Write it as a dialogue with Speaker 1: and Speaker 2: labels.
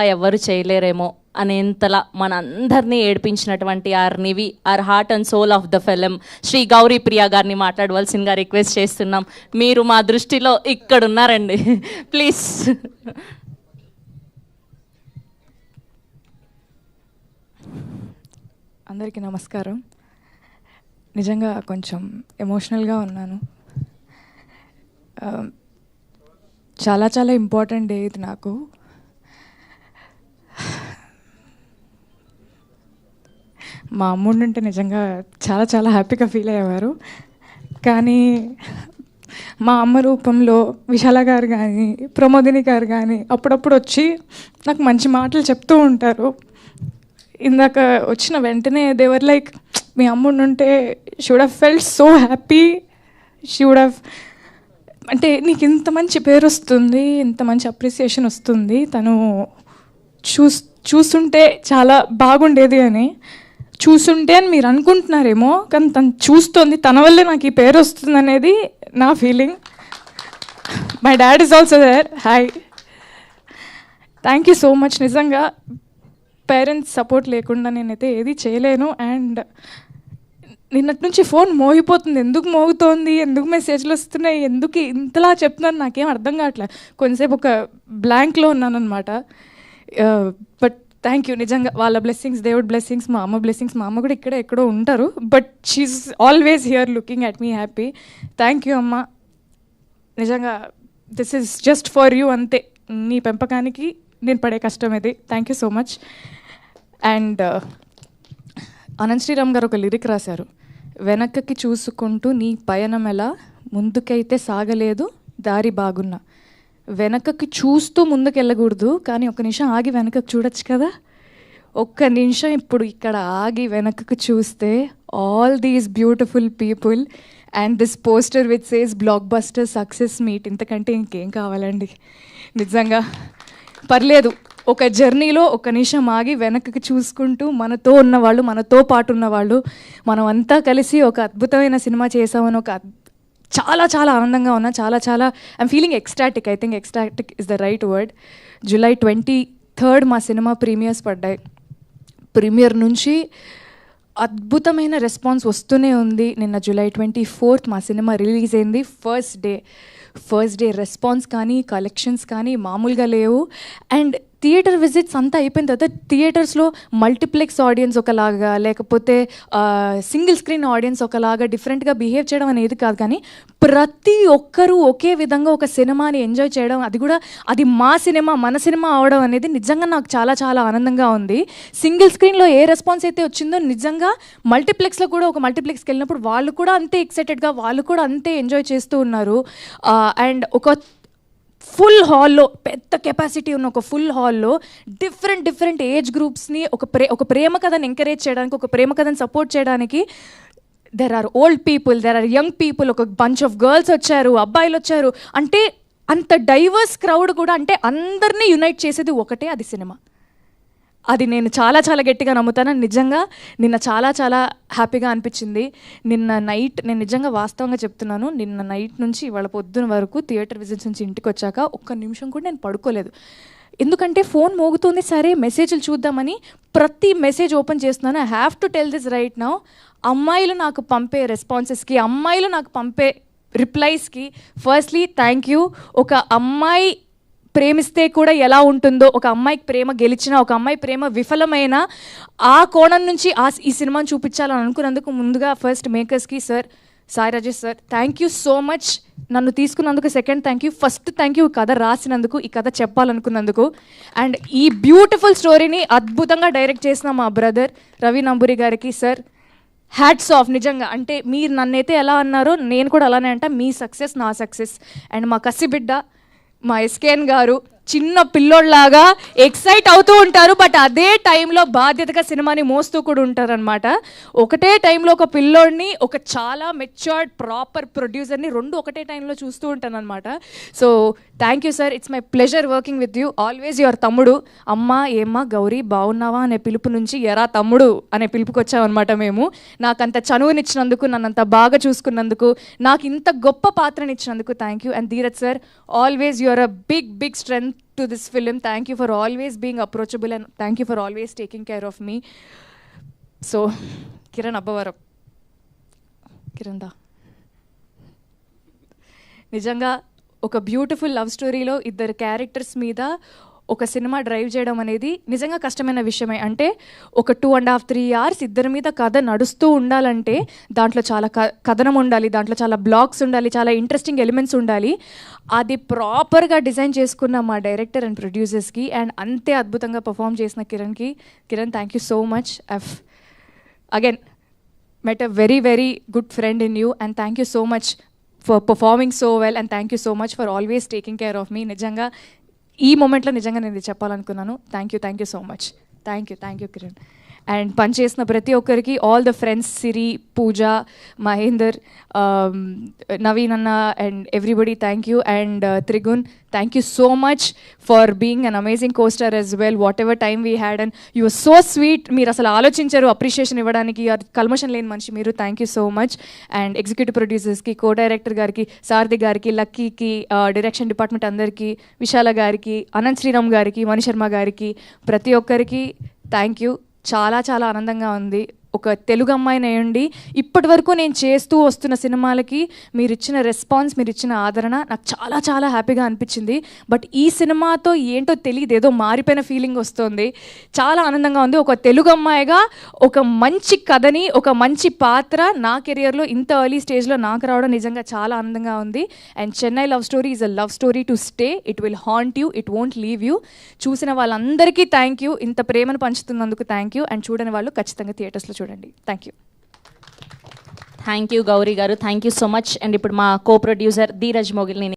Speaker 1: ఎవరు చేయలేరేమో అనేంతలా మనందరినీ ఏడిపించినటువంటి ఆర్నివి are heart and soul of the film Shri Gauri Priya గారిని మాట్లాడవలసిందిగా రిక్వెస్ట్ చేస్తున్నాం. మీరు మా దృష్టిలో ఇక్కడున్నారండి, ప్లీజ్.
Speaker 2: అందరికీ నమస్కారం. నిజంగా కొంచెం ఎమోషనల్గా ఉన్నాను. చాలా చాలా ఇంపార్టెంట్ డే ఇది నాకు. మా అమ్ముడు ఉంటే నిజంగా చాలా చాలా హ్యాపీగా ఫీల్ అయ్యేవారు. కానీ మా అమ్మ రూపంలో విశాల గారు కానీ ప్రమోదిని గారు కానీ అప్పుడప్పుడు వచ్చి నాకు మంచి మాటలు చెప్తూ ఉంటారు. ఇందాక వచ్చిన వెంటనే దేవర్ లైక్, మీ అమ్ముడు ఉంటే should have felt so happy, should have, అంటే నీకు ఇంత మంచి పేరు వస్తుంది, ఇంత మంచి అప్రిసియేషన్ వస్తుంది, తను చూస్తుంటే చాలా బాగుండేది అని. చూస్తుంటే అని మీరు అనుకుంటున్నారేమో, కానీ తను చూస్తుంది, తన వల్లే నాకు ఈ పేరు వస్తుంది అనేది నా feeling. My dad is also there. Hi, thank you so much. నిజంగా పేరెంట్స్ సపోర్ట్ లేకుండా నేనైతే ఏది చేయలేను. అండ్ నిన్నటి నుంచి ఫోన్ మోగిపోతుంది. ఎందుకు మోగుతోంది, ఎందుకు మెసేజ్లు వస్తున్నాయి, ఎందుకు ఇంతలా చెప్తున్నాను నాకేం అర్థం కావట్లేదు. కొంచెంసేపు ఒక బ్లాంక్లో ఉన్నాను అనమాట. But thank you. నిజంగా వాళ్ళ బ్లెస్సింగ్స్, దేవుడ్ బ్లెస్సింగ్స్, మా అమ్మ బ్లెస్సింగ్స్. మా అమ్మ కూడా ఇక్కడే ఎక్కడో ఉంటారు, but she is always here looking at me happy. Thank you అమ్మ. నిజంగా this is just for you, అంతే. నీ పెంపకానికి నేను పడే కష్టం ఇది. Thank you so much. And Anant Sriram గారు ఒక లిరిక్ రాశారు, వెనక్కి చూసుకుంటూ నీ పయనం ఎలా, ముందుకైతే సాగలేదు దారి బాగున్నా. వెనకకి చూస్తూ ముందుకు వెళ్ళకూడదు, కానీ ఒక్క నిమిషం ఆగి వెనకకు చూడొచ్చు కదా. ఒక్క నిమిషం ఇప్పుడు ఇక్కడ ఆగి వెనకకు చూస్తే all these beautiful people and this poster which says block buster success meet. ఇంతకంటే ఇంకేం కావాలండి. నిజంగా పర్లేదు, ఒక జర్నీలో ఒక నిమిషం ఆగి వెనక్కి చూసుకుంటూ మనతో ఉన్నవాళ్ళు, మనతో పాటు ఉన్నవాళ్ళు, మనం అంతా కలిసి ఒక అద్భుతమైన సినిమా చేసామని ఒక చాలా చాలా ఆనందంగా ఉన్నా. చాలా చాలా I'm feeling ecstatic. I think ecstatic is the right word. July 23rd మా సినిమా ప్రీమియర్స్ పడ్డాయి. ప్రీమియర్ నుంచి అద్భుతమైన రెస్పాన్స్ వస్తూనే ఉంది. నిన్న జూలై 24th మా సినిమా రిలీజ్ అయింది. ఫస్ట్ డే రెస్పాన్స్ కానీ కలెక్షన్స్ కానీ మామూలుగా లేవు. అండ్ థియేటర్ విజిట్స్ అంతా అయిపోయిన తర్వాత థియేటర్స్లో మల్టీప్లెక్స్ ఆడియన్స్ ఒకలాగా, లేకపోతే సింగిల్ స్క్రీన్ ఆడియన్స్ ఒకలాగా డిఫరెంట్గా బిహేవ్ చేయడం అనేది కాదు, కానీ ప్రతి ఒక్కరూ ఒకే విధంగా ఒక సినిమాని ఎంజాయ్ చేయడం, అది కూడా అది మా సినిమా, మన సినిమా అవడం అనేది నిజంగా నాకు చాలా చాలా ఆనందంగా ఉంది. సింగిల్ స్క్రీన్లో ఏ రెస్పాన్స్ అయితే వచ్చిందో నిజంగా మల్టీప్లెక్స్లో కూడా, ఒక మల్టీప్లెక్స్కి వెళ్ళినప్పుడు వాళ్ళు కూడా అంతే ఎక్సైటెడ్గా, వాళ్ళు కూడా అంతే ఎంజాయ్ చేస్తూ ఉన్నారు. అండ్ ఒక ఫుల్ హాల్లో, పెద్ద కెపాసిటీ ఉన్న ఒక ఫుల్ హాల్లో డిఫరెంట్ ఏజ్ గ్రూప్స్ని ఒక ప్రేమ కథను ఎంకరేజ్ చేయడానికి, ఒక ప్రేమ కథను సపోర్ట్ చేయడానికి there are old people, there are young people, ఒక బంచ్ ఆఫ్ గర్ల్స్ వచ్చారు, అబ్బాయిలు వచ్చారు. అంటే అంత డైవర్స్ క్రౌడ్ కూడా, అంటే అందరినీ యునైట్ చేసేది ఒకటే, అది సినిమా. అది నేను చాలా చాలా గట్టిగా నమ్ముతాను. నిజంగా నిన్న చాలా చాలా హ్యాపీగా అనిపించింది. నిన్న నైట్, నేను నిజంగా వాస్తవంగా చెప్తున్నాను, నిన్న నైట్ నుంచి ఇవాళ పొద్దున వరకు థియేటర్ విజిట్స్ నుంచి ఇంటికి వచ్చాక ఒక్క నిమిషం కూడా నేను పడుకోలేదు. ఎందుకంటే ఫోన్ మోగుతుంది, సరే మెసేజ్లు చూద్దామని ప్రతి మెసేజ్ ఓపెన్ చేస్తున్నాను. I have to tell this right now. అమ్మాయిలు నాకు పంపే రెస్పాన్సెస్కి, అమ్మాయిలు నాకు పంపే రిప్లైస్కి ఫస్ట్లీ థ్యాంక్ యూ. ఒక అమ్మాయి ప్రేమిస్తే కూడా ఎలా ఉంటుందో, ఒక అమ్మాయికి ప్రేమ గెలిచినా, ఒక అమ్మాయి ప్రేమ విఫలమైన ఆ కోణం నుంచి ఈ సినిమాని చూపించాలని అనుకున్నందుకు ముందుగా ఫస్ట్ మేకర్స్కి Sai Rajesh sir thank you so much. నన్ను తీసుకున్నందుకు second thank you. First thank you కథ రాసినందుకు, ఈ కథ చెప్పాలనుకున్నందుకు. అండ్ ఈ బ్యూటిఫుల్ స్టోరీని అద్భుతంగా డైరెక్ట్ చేసిన మా బ్రదర్ రవి నంబూరి గారికి సార్ హ్యాట్స్ ఆఫ్. నిజంగా అంటే మీరు నన్నైతే ఎలా అన్నారో నేను కూడా అలానే అంట. మీ సక్సెస్ నా సక్సెస్. అండ్ మా కసిబిడ్డ మా ఎస్కేఎన్ గారు చిన్న పిల్లోళ్ళలాగా ఎక్సైట్ అవుతూ ఉంటారు, బట్ అదే టైంలో బాధ్యతగా సినిమాని మోస్తూ కూడా ఉంటారనమాట. ఒకటే టైంలో ఒక పిల్లోడిని, ఒక చాలా మెచ్యూర్డ్ ప్రాపర్ ప్రొడ్యూసర్ని రెండు ఒకటే టైంలో చూస్తూ ఉంటాను అనమాట. So thank you sir, it's my pleasure working with you. Always your తమ్ముడు. అమ్మా ఏమ్మా గౌరీ బాగున్నావా అనే పిలుపు నుంచి ఎరా తమ్ముడు అనే పిలుపుకి వచ్చామన్నమాట మేము. నాకంత చనువునిచ్చినందుకు, నన్నంత బాగా చూసుకున్నందుకు, నాకు ఇంత గొప్ప పాత్రనిచ్చినందుకు thank you. And Dheeraj sir always your a big strength to this film. Thank you for always being approachable and thank you for always taking care of me. So, Kiran Abbavaram. Kiran da. నిజంగా ఒక beautiful love స్టోరీలో ఇద్దరు characters మీద ఒక cinema drive చేయడం అనేది నిజంగా కష్టమైన విషయమే. అంటే ఒక 2.5-3 hours ఇద్దరి మీద కథ నడుస్తూ ఉండాలంటే దాంట్లో చాలా కథనం ఉండాలి, దాంట్లో చాలా బ్లాక్స్ ఉండాలి, చాలా ఇంట్రెస్టింగ్ ఎలిమెంట్స్ ఉండాలి. అది ప్రాపర్గా డిజైన్ చేసుకున్న మా డైరెక్టర్ అండ్ ప్రొడ్యూసర్స్కి అండ్ అంతే అద్భుతంగా పర్ఫామ్ చేసిన Kiran thank you so much. Again met a very, very good friend in you and thank you so much for performing so well and thank you so much for always taking care of me. నిజంగా ఈ మూమెంట్లో నిజంగా నేను ఇది చెప్పాలనుకున్నాను. Thank you so much. Thank you Kiran. And పనిచేసిన ప్రతి ఒక్కరికి, all the friends, Siri, Pooja, Mahender, Naveen అన్న and everybody thank you. And Trigun, thank you so much for being an amazing costar as well. Whatever time we had and you are so sweet. మీరు అసలు ఆలోచించారు appreciation ఇవ్వడానికి, కల్మషన్ లేని మనిషి మీరు. థ్యాంక్ యూ సో మచ్. అండ్ ఎగ్జిక్యూటివ్ ప్రొడ్యూసర్స్కి, కో డైరెక్టర్ గారికి, సారథి గారికి, లక్కీకి, డైరెక్షన్ డిపార్ట్మెంట్ అందరికీ, విశాల గారికి, అనంత్ శ్రీరామ్ గారికి, మణిశర్మ గారికి, ప్రతి ఒక్కరికి థ్యాంక్ యూ. చాలా చాలా ఆనందంగా ఉంది. ఒక తెలుగు అమ్మాయిని అయ్యండి ఇప్పటి వరకు నేను చేస్తూ వస్తున్న సినిమాలకి మీరు ఇచ్చిన రెస్పాన్స్, మీరు ఇచ్చిన ఆదరణ నాకు చాలా చాలా హ్యాపీగా అనిపించింది. బట్ ఈ సినిమాతో ఏంటో తెలియదు, ఏదో మారిపోయిన ఫీలింగ్ వస్తుంది. చాలా ఆనందంగా ఉంది. ఒక తెలుగు అమ్మాయిగా ఒక మంచి కథని, ఒక మంచి పాత్ర నా కెరియర్లో ఇంత ఎర్లీ స్టేజ్లో నాకు రావడం నిజంగా చాలా ఆనందంగా ఉంది. And Chennai love story is a love story to stay. It will haunt you, it won't leave you. చూసిన వాళ్ళందరికీ థ్యాంక్ యూ. ఇంత ప్రేమను పంచుతున్నందుకు థ్యాంక్ యూ. అండ్ చూడని వాళ్ళు ఖచ్చితంగా థియేటర్స్లో చూడండి. థ్యాంక్ యూ
Speaker 1: గౌరీ గారు, thank you so much. And ఇప్పుడు మా కో ప్రొడ్యూసర్ ధీరజ్ మొగిల్ని